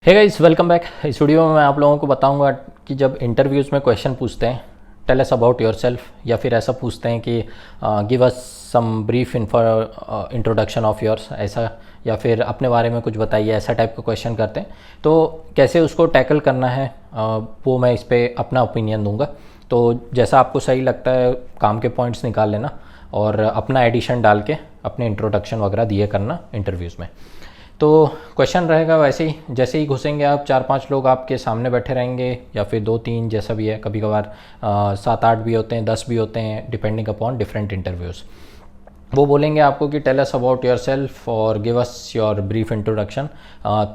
हे guys, welcome back. इस video में मैं आप लोगों को बताऊंगा कि जब इंटरव्यूज़ में क्वेश्चन पूछते हैं टेल अस अबाउट योरसेल्फ, या फिर ऐसा पूछते हैं कि give us some brief introduction of yours, ऐसा, या फिर अपने बारे में कुछ बताइए, ऐसा टाइप का क्वेश्चन करते हैं तो कैसे उसको टैकल करना है, वो मैं इस पर अपना ओपिनियन दूंगा। तो जैसा आपको सही लगता है काम के पॉइंट्स निकाल लेना और अपना एडिशन डाल के अपने इंट्रोडक्शन वगैरह दिए करना इंटरव्यूज़ में। तो क्वेश्चन रहेगा वैसे ही, जैसे ही घुसेंगे आप 4-5 लोग आपके सामने बैठे रहेंगे, या फिर 2-3 जैसा भी है, कभी कभार 7-8 भी होते हैं, 10 भी होते हैं, डिपेंडिंग अपॉन डिफरेंट इंटरव्यूज़। वो बोलेंगे आपको कि tell us about yourself और give us your brief introduction.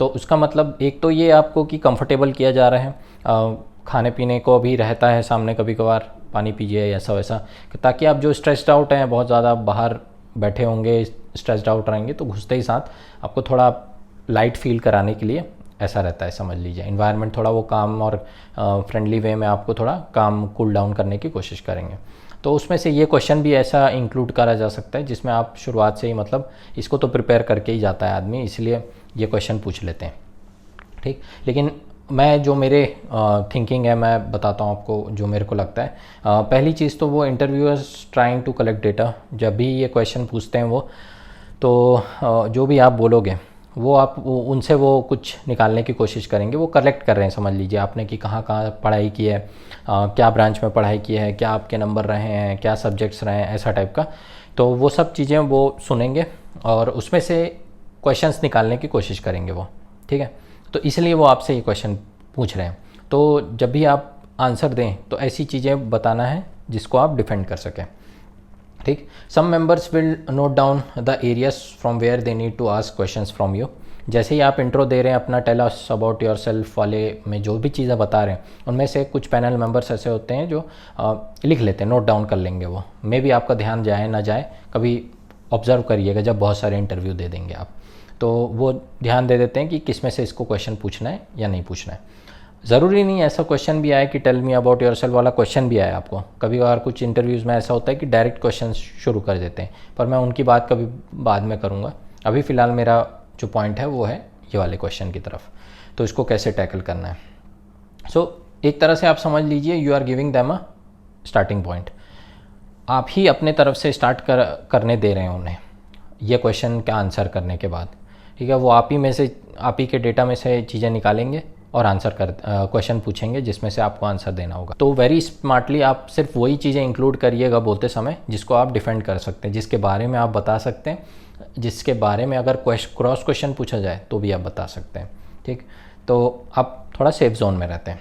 तो उसका मतलब एक तो ये आपको कि कंफर्टेबल किया जा रहा है, खाने पीने को भी रहता है सामने, कभी कभार पानी पीजिए ऐसा वैसा, ताकि आप जो स्ट्रेस्ड आउट हैं, बहुत ज़्यादा बाहर बैठे होंगे, स्ट्रेस्ड आउट रहेंगे, तो घुसते ही साथ आपको थोड़ा लाइट फील कराने के लिए ऐसा रहता है, समझ लीजिए। इन्वायरमेंट थोड़ा वो काम और फ्रेंडली वे में आपको थोड़ा काम कूल डाउन करने की कोशिश करेंगे। तो उसमें से ये क्वेश्चन भी ऐसा इंक्लूड करा जा सकता है जिसमें आप शुरुआत से ही, मतलब इसको तो प्रिपेयर करके ही जाता है आदमी, इसलिए ये क्वेश्चन पूछ लेते हैं, ठीक। लेकिन मैं जो मेरे थिंकिंग है मैं बताता हूँ आपको, जो मेरे को लगता है। पहली चीज़ तो वो interviewers trying to collect data, जब भी ये क्वेश्चन पूछते हैं वो, तो जो भी आप बोलोगे वो आप उनसे वो कुछ निकालने की कोशिश करेंगे। वो कलेक्ट कर रहे हैं, समझ लीजिए आपने, कि कहाँ कहाँ पढ़ाई की है, क्या ब्रांच में पढ़ाई की है, क्या आपके नंबर रहे हैं, क्या सब्जेक्ट्स रहे हैं, ऐसा टाइप का। तो वो सब चीज़ें वो सुनेंगे और उसमें से क्वेश्चंस निकालने की कोशिश करेंगे वो, ठीक है। तो इसलिए वो आपसे ये क्वेश्चन पूछ रहे हैं। तो जब भी आप आंसर दें तो ऐसी चीज़ें बताना है जिसको आप डिफेंड कर सकें, ठीक। Some members will note down the areas from where they need to ask questions from you. जैसे ही आप इंट्रो दे रहे हैं अपना tell us about yourself वाले में, जो भी चीज़ें बता रहे हैं, उनमें से कुछ पैनल मेंबर्स ऐसे होते हैं जो लिख लेते हैं, नोट डाउन कर लेंगे। वो मे भी आपका ध्यान जाए ना जाए, कभी ऑब्जर्व करिएगा जब बहुत सारे इंटरव्यू दे देंगे आप, तो वो ध्यान दे देते हैं कि किस में से इसको क्वेश्चन पूछना है या नहीं पूछना है। ज़रूरी नहीं ऐसा क्वेश्चन भी आए कि टेल मी अबाउट योरसेल्फ वाला क्वेश्चन भी आए आपको। कभी कभार कुछ इंटरव्यूज़ में ऐसा होता है कि डायरेक्ट क्वेश्चन शुरू कर देते हैं, पर मैं उनकी बात कभी बाद में करूँगा। अभी फ़िलहाल मेरा जो पॉइंट है वो है ये वाले क्वेश्चन की तरफ, तो इसको कैसे टैकल करना है। एक तरह से आप समझ लीजिए, you are giving them a starting point. आप ही अपने तरफ से स्टार्ट करने दे रहे हैं उन्हें ये क्वेश्चन का आंसर करने के बाद, ठीक है। वो आप ही के डेटा में से चीज़ें निकालेंगे और क्वेश्चन पूछेंगे जिसमें से आपको आंसर देना होगा। तो वेरी स्मार्टली आप सिर्फ वही चीज़ें इंक्लूड करिएगा बोलते समय जिसको आप डिफेंड कर सकते हैं, जिसके बारे में आप बता सकते हैं, जिसके बारे में अगर क्रॉस क्वेश्चन पूछा जाए तो भी आप बता सकते हैं, ठीक। तो आप थोड़ा सेफ जोन में रहते हैं।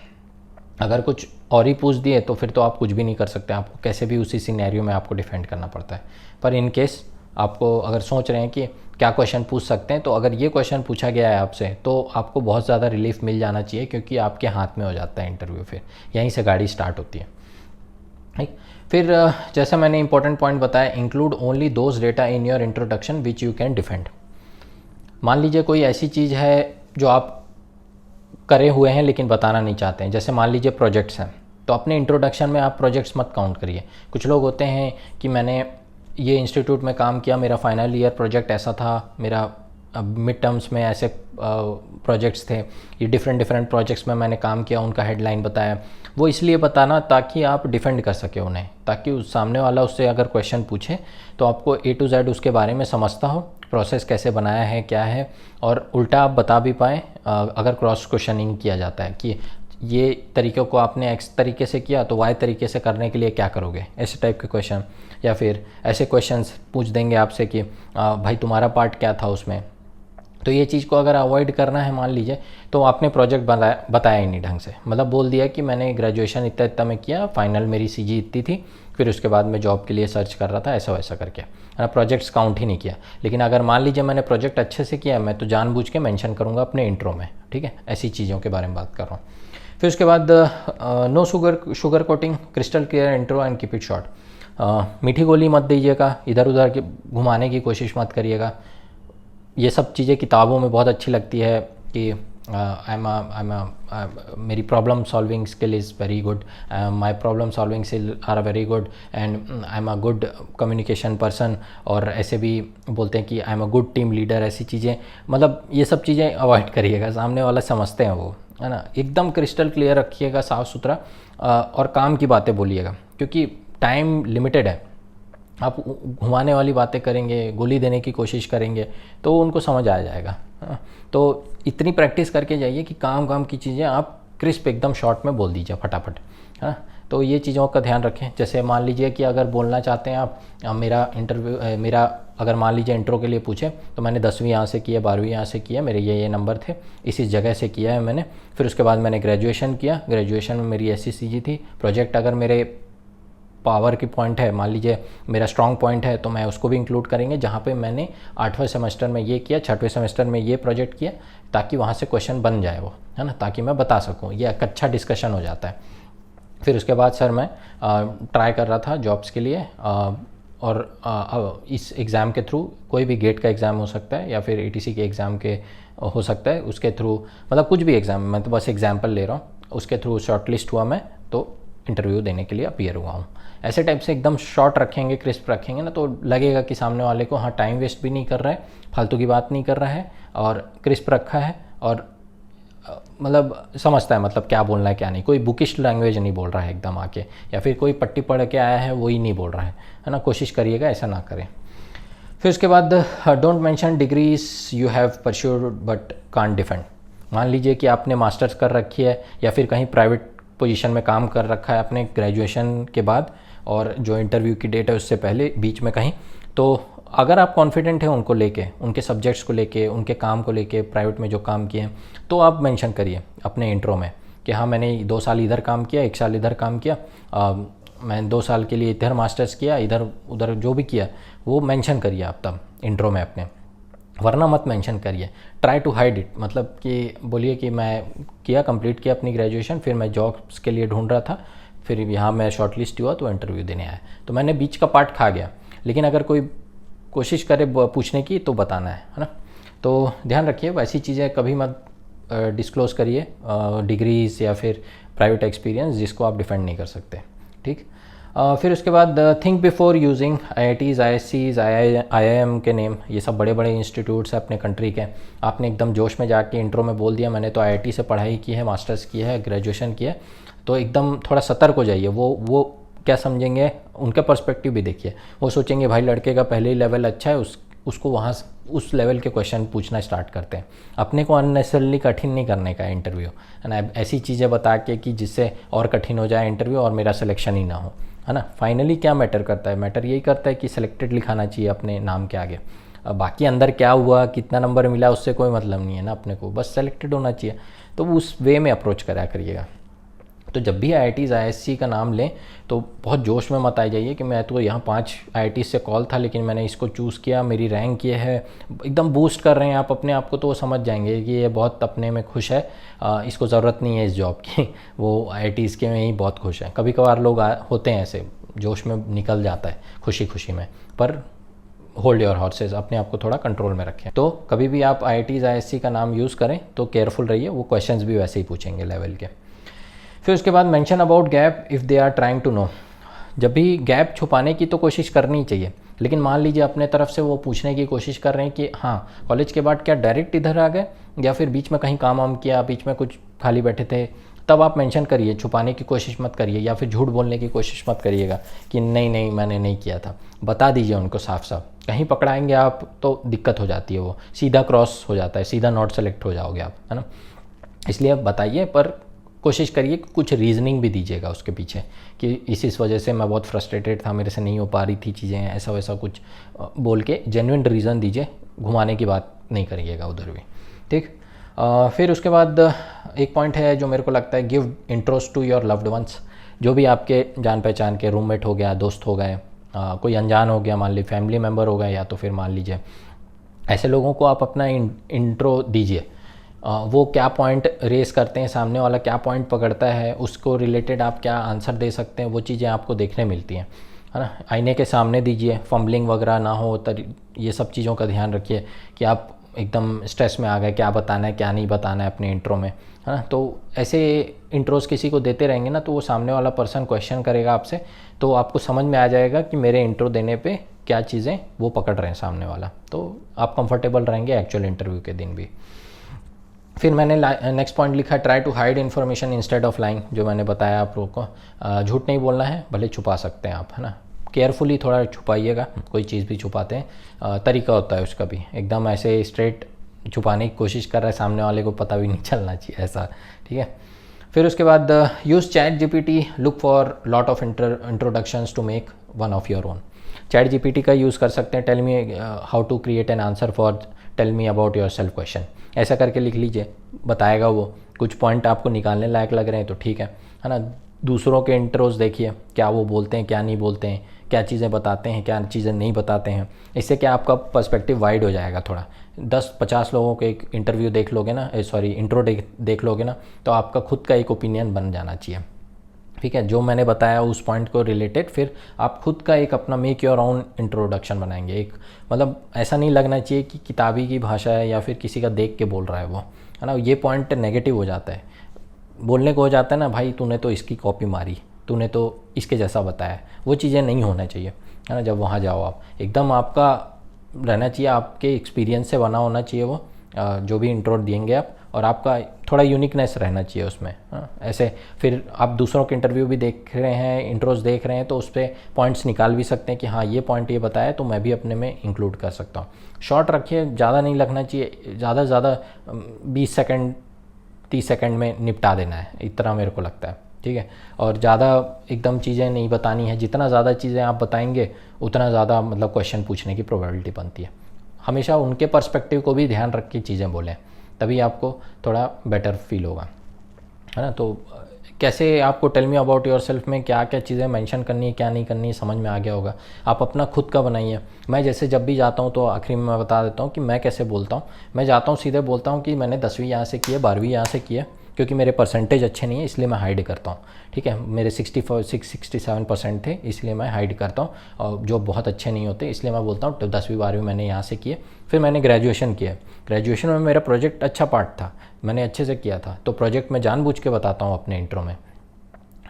अगर कुछ और ही पूछ दिए तो फिर तो आप कुछ भी नहीं कर सकते, आपको कैसे भी उसी सिनेरियो में आपको डिफेंड करना पड़ता है। पर इन केस आपको अगर सोच रहे हैं कि क्या क्वेश्चन पूछ सकते हैं, तो अगर ये क्वेश्चन पूछा गया है आपसे तो आपको बहुत ज़्यादा रिलीफ मिल जाना चाहिए, क्योंकि आपके हाथ में हो जाता है इंटरव्यू, फिर यहीं से गाड़ी स्टार्ट होती है, ठीक। फिर जैसा मैंने इंपॉर्टेंट पॉइंट बताया, include only those data in your introduction which you can defend. मान लीजिए कोई ऐसी चीज़ है जो आप करे हुए हैं लेकिन बताना नहीं चाहते हैं, जैसे मान लीजिए प्रोजेक्ट्स हैं, तो अपने इंट्रोडक्शन में आप प्रोजेक्ट्स मत काउंट करिए। कुछ लोग होते हैं कि मैंने ये इंस्टीट्यूट में काम किया, मेरा फाइनल ईयर प्रोजेक्ट ऐसा था, मेरा मिड टर्म्स में ऐसे प्रोजेक्ट्स थे, ये डिफरेंट प्रोजेक्ट्स में मैंने काम किया, उनका हेडलाइन बताया। वो इसलिए बताना ताकि आप डिफेंड कर सके उन्हें, ताकि उस सामने वाला उससे अगर क्वेश्चन पूछे तो आपको A to Z उसके बारे में समझता हो, प्रोसेस कैसे बनाया है, क्या है, और उल्टा आप बता भी पाएँ अगर क्रॉस क्वेश्चनिंग किया जाता है कि ये तरीक़ों को आपने X तरीके से किया तो Y तरीके से करने के लिए क्या करोगे, ऐसे टाइप के क्वेश्चन। या फिर ऐसे क्वेश्चंस पूछ देंगे आपसे कि भाई तुम्हारा पार्ट क्या था उसमें। तो ये चीज़ को अगर अवॉइड करना है, मान लीजिए, तो आपने प्रोजेक्ट बताया ही नहीं ढंग से, मतलब बोल दिया कि मैंने ग्रेजुएशन इतना इतना में किया, फाइनल मेरी CG इतनी थी, फिर उसके बाद मैं जॉब के लिए सर्च कर रहा था, ऐसा वैसा करके प्रोजेक्ट्स काउंट ही नहीं किया। लेकिन अगर मान लीजिए मैंने प्रोजेक्ट अच्छे से किया, मैं तो जानबूझ के मेंशन करूँगा अपने इंट्रो में, ठीक है। ऐसी चीज़ों के बारे में बात कर रहा हूँ। फिर उसके बाद no sugar coating, crystal clear intro and keep it short. मीठी गोली मत दीजिएगा, इधर उधर घुमाने की कोशिश मत करिएगा। ये सब चीज़ें किताबों में बहुत अच्छी लगती है कि मेरी problem solving skill is very good, my problem solving skill are very good, and I am a good communication person, और ऐसे भी बोलते हैं कि I am a good team leader, ऐसी चीज़ें, मतलब ये सब चीज़ें अवॉइड करिएगा, सामने वाला समझते हैं वो, है ना। एकदम क्रिस्टल क्लियर रखिएगा, साफ़ सुथरा, और काम की बातें बोलिएगा, क्योंकि टाइम लिमिटेड है। आप घुमाने वाली बातें करेंगे, गोली देने की कोशिश करेंगे तो उनको समझ आ जाएगा, हाँ। तो इतनी प्रैक्टिस करके जाइए कि काम की चीज़ें आप क्रिस्प एकदम शॉर्ट में बोल दीजिए फटाफट, हाँ। तो ये चीज़ों का ध्यान रखें। जैसे मान लीजिए कि अगर बोलना चाहते हैं आप, मेरा अगर मान लीजिए इंट्रो के लिए पूछे तो मैंने 10वीं यहाँ से की है, 12वीं यहाँ से की है, मेरे ये नंबर थे, इस जगह से किया है मैंने, फिर उसके बाद मैंने ग्रेजुएशन किया, ग्रेजुएशन में मेरी ऐसी चीज़ थी, प्रोजेक्ट अगर मेरे पावर की पॉइंट है, मान लीजिए मेरा स्ट्रॉन्ग पॉइंट है, तो मैं उसको भी इंक्लूड करेंगे, जहाँ पे मैंने 8वें सेमेस्टर में ये किया, 6वें सेमेस्टर में ये प्रोजेक्ट किया, ताकि वहाँ से क्वेश्चन बन जाए वो, है ना, ताकि मैं बता सकूँ, ये एक अच्छा डिस्कशन हो जाता है। फिर उसके बाद सर मैं ट्राई कर रहा था जॉब्स के लिए, और इस एग्ज़ाम के थ्रू, कोई भी गेट का एग्ज़ाम हो सकता है या फिर ATC के एग्ज़ाम के हो सकता है, उसके थ्रू, मतलब कुछ भी एग्ज़ाम, मैं तो बस एग्जाम्पल ले रहा हूँ, उसके थ्रू शॉर्टलिस्ट हुआ मैं, तो इंटरव्यू देने के लिए अपीयर हुआ हूँ। ऐसे टाइप से एकदम शॉर्ट रखेंगे, क्रिस्प रखेंगे ना, तो लगेगा कि सामने वाले को हाँ टाइम वेस्ट भी नहीं कर रहा है, फालतू की बात नहीं कर रहा है, और क्रिस्प रखा है, और मतलब समझता है मतलब क्या बोलना है क्या नहीं, कोई बुकिश लैंग्वेज नहीं बोल रहा है एकदम आके, या फिर कोई पट्टी पढ़ के आया है वही नहीं बोल रहा है ना। कोशिश करिएगा ऐसा ना करें। फिर उसके बाद don't mention degrees you have pursued but can't defend. मान लीजिए कि आपने मास्टर्स कर रखी है या फिर कहीं प्राइवेट पोजीशन में काम कर रखा है अपने ग्रेजुएशन के बाद, और जो इंटरव्यू की डेट है उससे पहले बीच में कहीं, तो अगर आप कॉन्फिडेंट हैं उनको लेके, उनके सब्जेक्ट्स को लेके, उनके काम को लेके, प्राइवेट में जो काम किए, तो आप मेंशन करिए अपने इंट्रो में कि हाँ मैंने 2 साल इधर काम किया, 1 साल इधर काम किया, मैं 2 साल के लिए इधर मास्टर्स किया, इधर उधर जो भी किया वो मेंशन करिए आप तब इंट्रो में अपने, वरना मत मेंशन करिए। ट्राई टू हाइड इट, मतलब कि बोलिए कि मैं कंप्लीट किया अपनी ग्रेजुएशन, फिर मैं जॉब्स के लिए ढूंढ रहा था, फिर यहाँ मैं शॉर्टलिस्ट हुआ तो इंटरव्यू देने आया, तो मैंने बीच का पार्ट खा गया। लेकिन अगर कोई कोशिश करे पूछने की तो बताना है ना। तो ध्यान रखिए वैसी चीज़ें कभी मत डिस्क्लोज करिए, डिग्रीज या फिर प्राइवेट एक्सपीरियंस जिसको आप डिफेंड नहीं कर सकते, ठीक। फिर उसके बाद think before using IITs, ISCs, IIM के नेम, ये सब बड़े बड़े इंस्टीट्यूट्स हैं अपने कंट्री के। आपने एकदम जोश में जाके इंट्रो में बोल दिया मैंने तो IIT से पढ़ाई की है, मास्टर्स की है, ग्रेजुएशन की है, तो एकदम थोड़ा सतर्क हो जाइए। वो क्या समझेंगे, उनका पर्सपेक्टिव भी देखिए। वो सोचेंगे भाई लड़के का पहले ही लेवल अच्छा है, उसको वहाँ उस लेवल के क्वेश्चन पूछना स्टार्ट करते हैं। अपने को अननेसेसरली कठिन नहीं करने का इंटरव्यू, है ना, ऐसी चीज़ें बता के कि जिससे और कठिन हो जाए इंटरव्यू और मेरा सिलेक्शन ही ना हो, है ना। फाइनली क्या मैटर करता है, मैटर यही करता है कि सिलेक्टेड लिखाना चाहिए अपने नाम के आगे। बाकी अंदर क्या हुआ, कितना नंबर मिला, उससे कोई मतलब नहीं है ना, अपने को बस सेलेक्टेड होना चाहिए। तो उस वे में अप्रोच करा करिएगा। तो जब भी IITs ISC का नाम लें तो बहुत जोश में मत आ जाइए कि मैं तो यहाँ 5 IITs से कॉल था लेकिन मैंने इसको चूज़ किया, मेरी रैंक ये है, एकदम बूस्ट कर रहे हैं आप अपने आप को, तो वो समझ जाएंगे कि ये बहुत अपने में खुश है, इसको ज़रूरत नहीं है इस जॉब की, वो IITs के में ही बहुत खुश है। कभी कभार लोग होते हैं ऐसे, जोश में निकल जाता है खुशी खुशी में, पर होल्ड योर हॉर्सेस, अपने आप को थोड़ा कंट्रोल में रखें। तो कभी भी आप IITs ISC का नाम यूज़ करें तो केयरफुल रहिए, वो क्वेश्चंस भी वैसे ही पूछेंगे लेवल के। फिर उसके बाद mention about gap if they are trying to know. जब भी गैप छुपाने की तो कोशिश करनी चाहिए, लेकिन मान लीजिए अपने तरफ से वो पूछने की कोशिश कर रहे हैं कि हाँ कॉलेज के बाद क्या डायरेक्ट इधर आ गए या फिर बीच में कहीं काम वाम किया, बीच में कुछ खाली बैठे थे, तब आप मेंशन करिए। छुपाने की कोशिश मत करिए या फिर झूठ बोलने की कोशिश मत करिएगा कि नहीं मैंने नहीं किया था। बता दीजिए उनको साफ साफ, कहीं पकड़ाएंगे आप तो दिक्कत हो जाती है, वो सीधा क्रॉस हो जाता है, सीधा नॉट सेलेक्ट हो जाओगे आप, है ना। इसलिए आप बताइए, पर कोशिश करिए कुछ रीजनिंग भी दीजिएगा उसके पीछे कि इस वजह से मैं बहुत फ्रस्ट्रेटेड था, मेरे से नहीं हो पा रही थी चीज़ें, ऐसा वैसा कुछ बोल के जेन्युइन रीज़न दीजिए, घुमाने की बात नहीं करिएगा उधर भी, ठीक। फिर उसके बाद एक पॉइंट है जो मेरे को लगता है, give intros to your loved ones. जो भी आपके जान पहचान के रूममेट हो गया, दोस्त हो गए, कोई अनजान हो गया, मान लीजिए फैमिली मेम्बर हो गए, या तो फिर मान लीजिए ऐसे लोगों को आप अपना इंट्रो दीजिए। वो क्या पॉइंट रेस करते हैं, सामने वाला क्या पॉइंट पकड़ता है, उसको रिलेटेड आप क्या आंसर दे सकते हैं, वो चीज़ें आपको देखने मिलती हैं, है ना। आईने के सामने दीजिए, फंबलिंग वगैरह ना हो, ये सब चीज़ों का ध्यान रखिए कि आप एकदम स्ट्रेस में आ गए, क्या बताना है क्या नहीं बताना है अपने इंट्रो में, है ना। तो ऐसे इंट्रोज किसी को देते रहेंगे ना, तो वो सामने वाला पर्सन क्वेश्चन करेगा आपसे, तो आपको समझ में आ जाएगा कि मेरे इंट्रो देने पे क्या चीज़ें वो पकड़ रहे हैं सामने वाला, तो आप कंफर्टेबल रहेंगे एक्चुअल इंटरव्यू के दिन भी। फिर मैंने नेक्स्ट पॉइंट लिखा, try to hide information instead of lying, जो मैंने बताया आप लोगों को। झूठ नहीं बोलना है, भले छुपा सकते हैं आप, है ना, केयरफुली थोड़ा छुपाइएगा, कोई चीज़ भी छुपाते हैं तरीका होता है उसका भी, एकदम ऐसे स्ट्रेट छुपाने की कोशिश कर रहा है सामने वाले को पता भी नहीं चलना चाहिए ऐसा, ठीक है। फिर उसके बाद use chat GPT, look for lot of introductions to make one of your own. Chat GPT का यूज़ कर सकते हैं, tell me how to create an answer for tell me about yourself question, ऐसा करके लिख लीजिए, बताएगा वो। कुछ पॉइंट आपको निकालने लायक लग रहे हैं तो ठीक है ना। दूसरों के इंट्रोज देखिए, क्या वो बोलते हैं क्या नहीं बोलते हैं, क्या चीज़ें बताते हैं क्या चीज़ें नहीं बताते हैं, इससे क्या आपका पर्सपेक्टिव वाइड हो जाएगा थोड़ा। 10-50 लोगों के एक इंटरव्यू देख लोगे ना, सॉरी इंट्रो देख लोगे ना, तो आपका खुद का एक ओपिनियन बन जाना चाहिए, ठीक है। जो मैंने बताया उस पॉइंट को रिलेटेड फिर आप खुद का एक अपना मेक योर ओन इंट्रोडक्शन बनाएंगे। एक मतलब ऐसा नहीं लगना चाहिए कि किताबी की भाषा है या फिर किसी का देख के बोल रहा है वो, है ना। ये पॉइंट नेगेटिव हो जाता है, बोलने को हो जाता है ना, भाई तूने तो इसकी कॉपी मारी, तूने तो इसके जैसा बताया, वो चीज़ें नहीं होना चाहिए, है ना। जब वहाँ जाओ आप एकदम आपका रहना चाहिए, आपके एक्सपीरियंस से बना होना चाहिए वो जो भी इंट्रो देंगे आप, और आपका थोड़ा यूनिकनेस रहना चाहिए उसमें, हाँ। ऐसे फिर आप दूसरों के इंटरव्यू भी देख रहे हैं, इंट्रोज देख रहे हैं, तो उस पर पॉइंट्स निकाल भी सकते हैं कि हाँ ये पॉइंट ये बताया तो मैं भी अपने में इंक्लूड कर सकता हूँ। शॉर्ट रखिए, ज़्यादा नहीं लगना चाहिए, ज़्यादा से ज़्यादा 20 सेकेंड 30 सेकेंड में निपटा देना है, इतना मेरे को लगता है, ठीक है। और ज़्यादा एकदम चीज़ें नहीं बतानी है, जितना ज़्यादा चीज़ें आप बताएंगे उतना ज़्यादा मतलब क्वेश्चन पूछने की प्रोबेबिलिटी बनती है। हमेशा उनके पर्सपेक्टिव को भी ध्यान रख के चीज़ें बोलें, तभी आपको थोड़ा बेटर फील होगा, है ना। तो कैसे आपको tell me about yourself में क्या क्या चीज़ें मेंशन करनी है क्या नहीं करनी है समझ में आ गया होगा। आप अपना खुद का बनाइए। मैं जैसे जब भी जाता हूँ तो आखिरी में मैं बता देता हूँ कि मैं कैसे बोलता हूँ। मैं जाता हूँ सीधे बोलता हूँ कि मैंने 10वीं यहाँ से की है, 12वीं यहाँ से की है, क्योंकि मेरे परसेंटेज अच्छे नहीं है इसलिए मैं हाइड करता हूँ, ठीक है। मेरे 67% थे इसलिए मैं हाइड करता हूँ, और जो बहुत अच्छे नहीं होते इसलिए मैं बोलता हूँ तो 10वीं 12वीं मैंने यहाँ से किए। फिर मैंने ग्रेजुएशन किया, ग्रेजुएशन में मेरा प्रोजेक्ट अच्छा पार्ट था, मैंने अच्छे से किया था, तो प्रोजेक्ट में जानबूझ के बताता हूँ अपने इंट्रो में,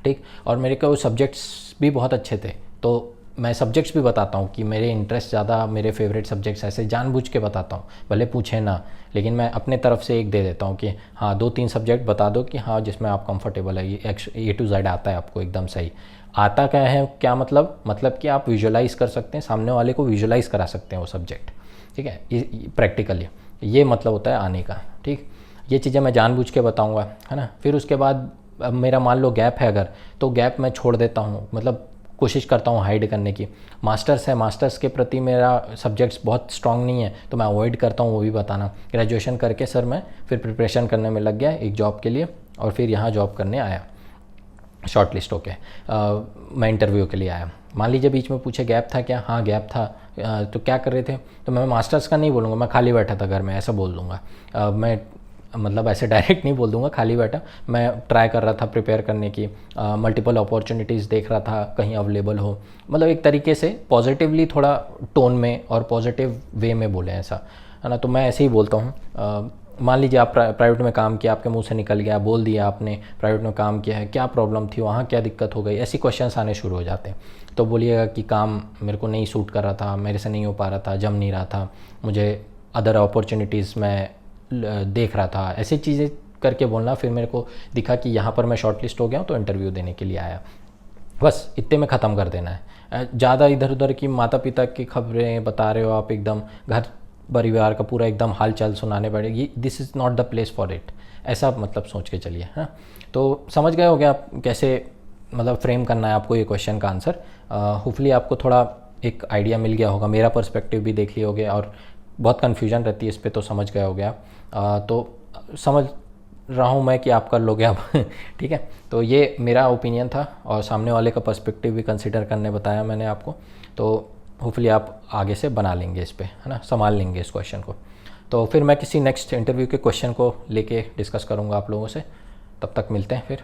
ठीक। और मेरे को सब्जेक्ट्स भी बहुत अच्छे थे, तो मैं सब्जेक्ट्स भी बताता हूँ कि मेरे इंटरेस्ट ज़्यादा, मेरे फेवरेट सब्जेक्ट्स ऐसे जानबूझ के बताता हूँ, भले पूछे ना, लेकिन मैं अपने तरफ से एक दे देता हूँ कि हाँ 2-3 सब्जेक्ट बता दो कि हाँ जिसमें आप कंफर्टेबल है, ये A to Z आता है आपको एकदम सही। आता क्या है, क्या मतलब कि आप विजुअलाइज कर सकते हैं, सामने वाले को विजुअलाइज करा सकते हैं वो सब्जेक्ट, ठीक है। प्रैक्टिकली ये मतलब होता है आने का, ठीक। ये चीज़ें मैं जानबूझ के बताऊँगा, है ना। फिर उसके बाद अब मेरा मान लो गैप है अगर, तो गैप मैं छोड़ देता हूँ, मतलब कोशिश करता हूँ हाइड करने की। मास्टर्स है, मास्टर्स के प्रति मेरा सब्जेक्ट्स बहुत स्ट्रांग नहीं है तो मैं अवॉइड करता हूँ वो भी बताना। ग्रेजुएशन करके सर मैं फिर प्रिपरेशन करने में लग गया एक जॉब के लिए, और फिर यहाँ जॉब करने आया, शॉर्ट लिस्ट होके मैं इंटरव्यू के लिए आया। मान लीजिए बीच में पूछे गैप था क्या, हाँ गैप था, तो क्या कर रहे थे, तो मैं मास्टर्स का नहीं बोलूँगा, मैं खाली बैठा था घर में ऐसा बोल दूँगा। मैं मतलब ऐसे डायरेक्ट नहीं बोल दूंगा खाली बैठा, मैं ट्राई कर रहा था प्रिपेयर करने की, मल्टीपल अपॉर्चुनिटीज़ देख रहा था कहीं अवेलेबल हो, मतलब एक तरीके से पॉजिटिवली थोड़ा टोन में और पॉजिटिव वे में बोले ऐसा, है ना। तो मैं ऐसे ही बोलता हूँ। मान लीजिए आप प्राइवेट में काम किया, आपके मुंह से निकल गया, बोल दिया आपने प्राइवेट में काम किया है, क्या प्रॉब्लम थी वहाँ, क्या दिक्कत हो गई, ऐसी क्वेश्चंस आने शुरू हो जाते हैं। तो बोलिएगा कि काम मेरे को नहीं सूट कर रहा था, मेरे से नहीं हो पा रहा था, जम नहीं रहा था, मुझे अदर अपॉर्चुनिटीज़ में देख रहा था, ऐसी चीज़ें करके बोलना। फिर मेरे को दिखा कि यहाँ पर मैं शॉर्ट लिस्ट हो गया हूँ तो इंटरव्यू देने के लिए आया, बस इतने में ख़त्म कर देना है। ज़्यादा इधर उधर की माता पिता की खबरें बता रहे हो आप, एकदम घर परिवार का पूरा एकदम हाल चाल सुनाने पड़ेगी, this is not the place for it, ऐसा मतलब सोच के चलिए, हाँ। तो समझ गए हो गया आप कैसे मतलब फ्रेम करना है आपको ये क्वेश्चन का आंसर। होपफुली आपको थोड़ा एक आइडिया मिल गया होगा, मेरा पर्सपेक्टिव भी देख लिए होगे, और बहुत कन्फ्यूजन रहती है इस पे तो समझ गए हो गया। तो समझ रहा हूँ मैं कि आप कर लोगे अब ठीक है। तो ये मेरा ओपिनियन था, और सामने वाले का पर्सपेक्टिव भी कंसिडर करने बताया मैंने आपको, तो होपफुली आप आगे से बना लेंगे इस पे, है ना, संभाल लेंगे इस क्वेश्चन को। तो फिर मैं किसी नेक्स्ट इंटरव्यू के क्वेश्चन को लेके डिस्कस करूँगा आप लोगों से, तब तक मिलते हैं फिर।